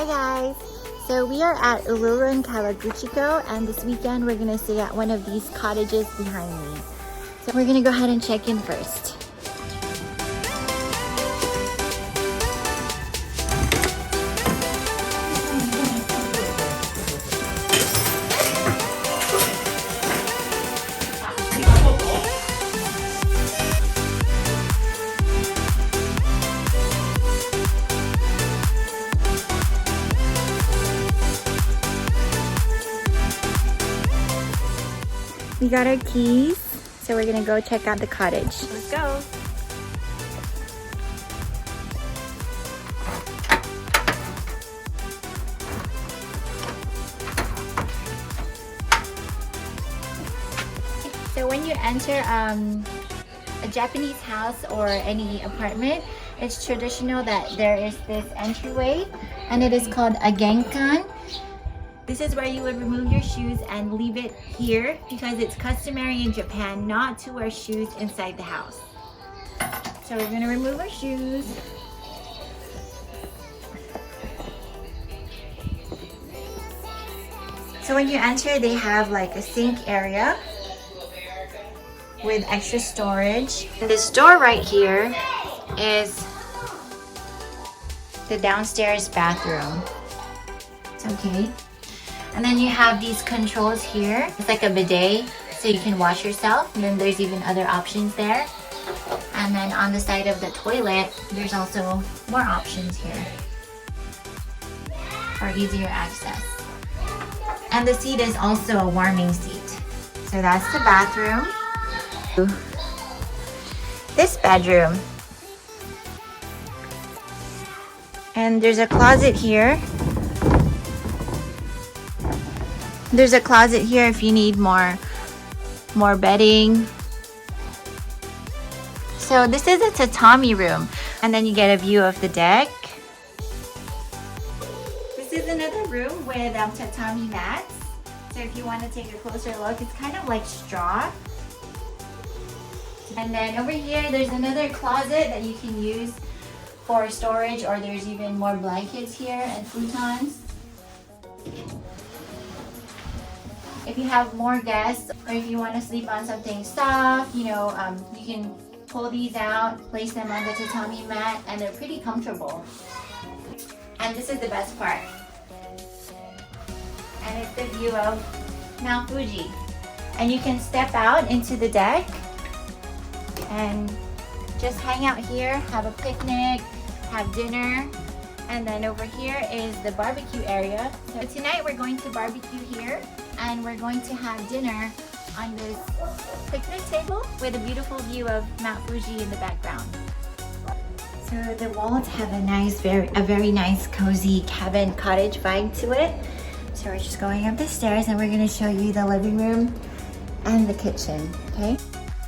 Hi guys! So we are at Ururun Kawaguchiko, and this weekend we're gonna stay at one of these cottages behind me. So we're gonna go ahead and check in first. We got our keys, so we're gonna go check out the cottage. Let's go! So when you enter a Japanese house or any apartment, it's traditional that there is this entryway, and it is called a genkan. This is where you would remove your shoes and leave it here because it's customary in Japan not to wear shoes inside the house. So we're gonna remove our shoes. So when you enter, they have like a sink area with extra storage. And this door right here is the downstairs bathroom. It's okay. And then you have these controls here. It's like a bidet, so you can wash yourself. And then there's even other options there. And then on the side of the toilet, there's also more options here for easier access. And the seat is also a warming seat. So that's the bathroom. This bedroom. And there's a closet here. There's a closet here if you need more bedding. So this is a tatami room, and then you get a view of the deck. This is another room with tatami mats. So if you want to take a closer look, it's kind of like straw. And then over here, there's another closet that you can use for storage, or there's even more blankets here and futons. If you have more guests, or if you want to sleep on something soft, you can pull these out, place them on the tatami mat, and they're pretty comfortable. And this is the best part. And it's the view of Mount Fuji. And you can step out into the deck and just hang out here, have a picnic, have dinner. And then over here is the barbecue area. So tonight we're going to barbecue here, and we're going to have dinner on this picnic table with a beautiful view of Mount Fuji in the background. So the walls have a very nice cozy cabin cottage vibe to it. So we're just going up the stairs, and we're going to show you the living room and the kitchen, okay?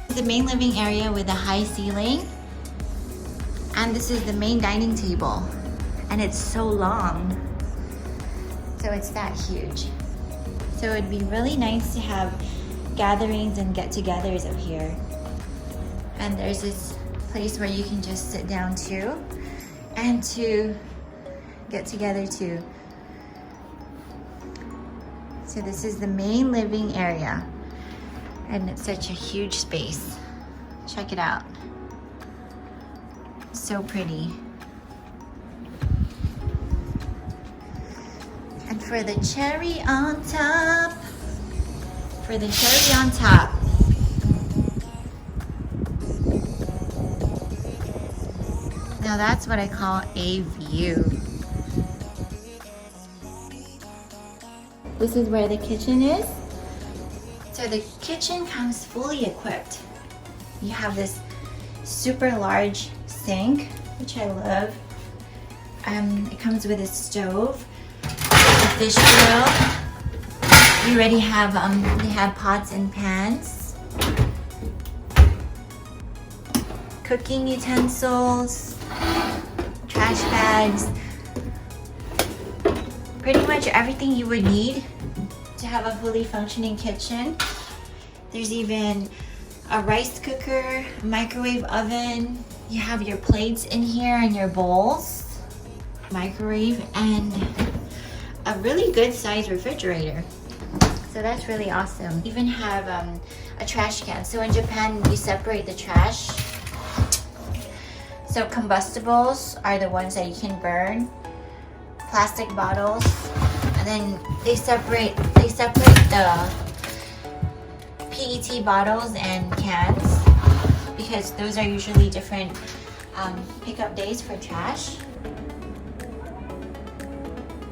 The main living area with a high ceiling, and this is the main dining table. And it's so long, so it's that huge. So it'd be really nice to have gatherings and get-togethers up here. And there's this place where you can just sit down too, and to get together too. So this is the main living area, and it's such a huge space. Check it out. So pretty. And for the cherry on top, now that's what I call a view. This is where the kitchen is. So the kitchen comes fully equipped. You have this super large sink, which I love. It comes with a stove, fish grill. You already have they have pots and pans, cooking utensils, trash bags, pretty much everything you would need to have a fully functioning kitchen. There's even a rice cooker, a microwave oven. You have your plates in here and your bowls, microwave, and a really good sized refrigerator. So that's really awesome. Even have a trash can. So in Japan, you separate the trash. So combustibles are the ones that you can burn. Plastic bottles, and then they separate the PET bottles and cans because those are usually different pickup days for trash.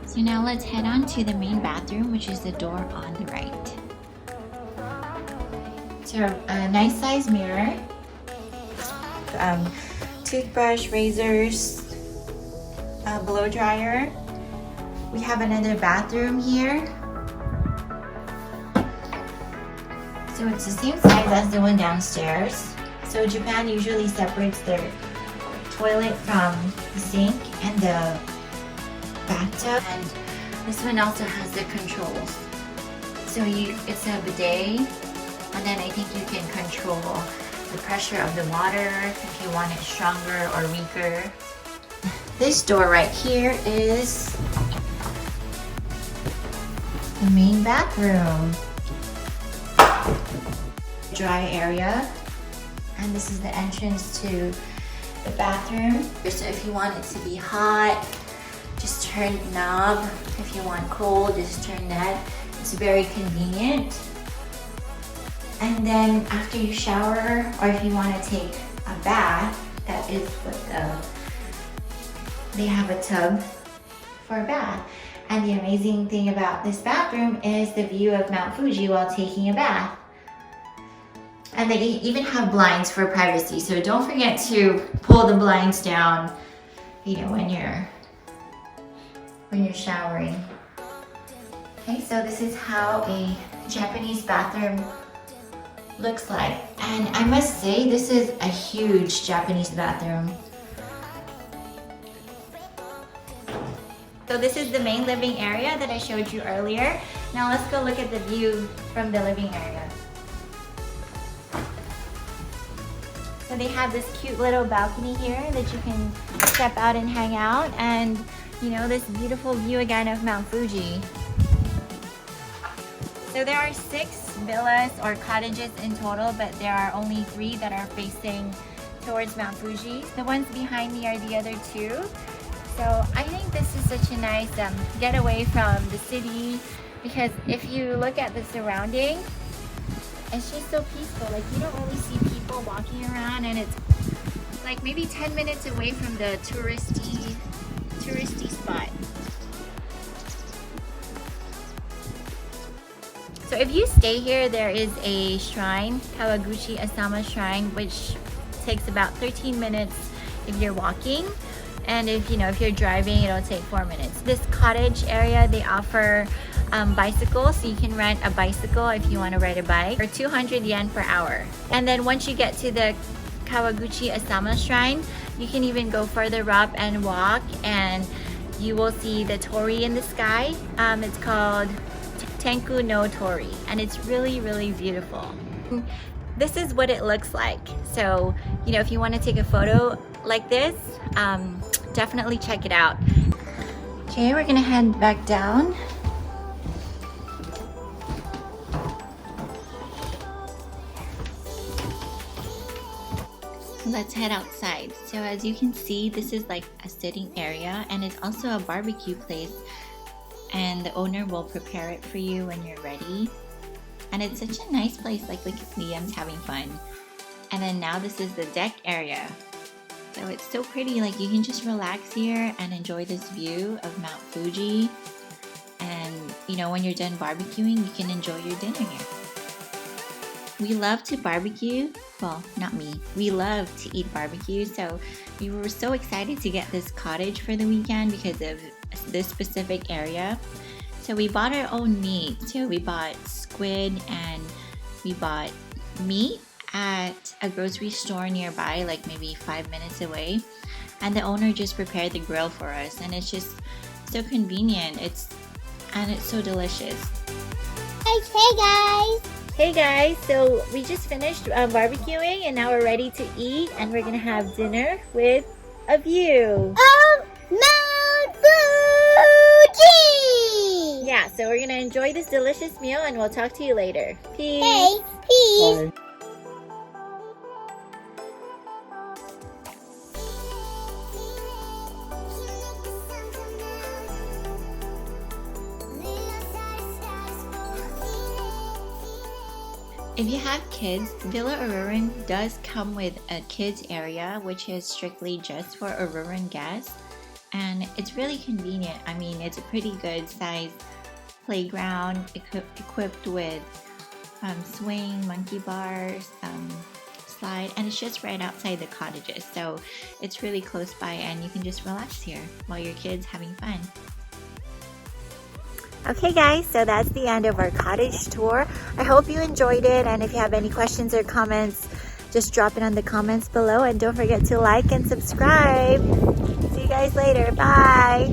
So now let's head on to the main bathroom, which is the door on the right. So a nice size mirror, toothbrush, razors, blow dryer. We have another bathroom here. So it's the same size as the one downstairs. So Japan usually separates their toilet from the sink and the bathtub. And this one also has the controls. So it's a bidet, and then I think you can control the pressure of the water if you want it stronger or weaker. This door right here is the main bathroom. Dry area, and this is the entrance to the bathroom. So if you want it to be hot, just turn the knob. If you want cold, just turn that. It's very convenient. And then after you shower, or if you want to take a bath, that is what they have a tub for a bath. And the amazing thing about this bathroom is the view of Mount Fuji while taking a bath. And they even have blinds for privacy, so don't forget to pull the blinds down, you know, when you're showering. Okay, so this is how a Japanese bathroom looks like. And I must say, this is a huge Japanese bathroom. So this is the main living area that I showed you earlier. Now let's go look at the view from the living area. So they have this cute little balcony here that you can step out and hang out, and you know, this beautiful view again of Mount Fuji. So there are 6 villas or cottages in total, but there are only 3 that are facing towards Mount Fuji. The ones behind me are the other 2. So I think this is such a nice getaway from the city, because if you look at the surrounding, it's just so peaceful. Like, you don't really see people walking around, and it's like maybe 10 minutes away from the touristy spot. So if you stay here, there is a shrine, Kawaguchi Asama Shrine, which takes about 13 minutes if you're walking. And if you're driving, it'll take 4 minutes. This cottage area, they offer bicycles, so you can rent a bicycle if you want to ride a bike for 200 yen per hour. And then once you get to the Kawaguchi Asama Shrine, you can even go further up and walk, and you will see the torii in the sky. It's called Tenku no torii, and it's really, really beautiful. This is what it looks like. So, if you want to take a photo like this, definitely check it out. Okay, we're gonna head back down. Let's head outside. So as you can see, this is like a sitting area, and it's also a barbecue place, and the owner will prepare it for you when you're ready. And it's such a nice place. Like, look at Liam's having fun. And then now this is the deck area. So it's so pretty. Like, you can just relax here and enjoy this view of Mount Fuji. And when you're done barbecuing, you can enjoy your dinner here. We love to barbecue. Well, not me. We love to eat barbecue. So we were so excited to get this cottage for the weekend because of this specific area. So we bought our own meat. So we bought squid, and we bought meat at a grocery store nearby, like maybe 5 minutes away. And the owner just prepared the grill for us, and it's just so convenient. It's so delicious. Hey guys! Hey guys, so we just finished barbecuing, and now we're ready to eat, and we're gonna have dinner with a view Mount Fuji! Yeah, so we're gonna enjoy this delicious meal and we'll talk to you later. Peace. Hey, peace. Bye. If you have kids, Villa Ururun does come with a kids area, which is strictly just for Ururun guests. And it's really convenient. I mean, it's a pretty good sized playground equipped with swing, monkey bars, slide, and it's just right outside the cottages. So it's really close by and you can just relax here while your kids having fun. Okay guys, so that's the end of our cottage tour. I hope you enjoyed it, and if you have any questions or comments, just drop it on the comments below, and don't forget to like and subscribe. See you guys later. Bye.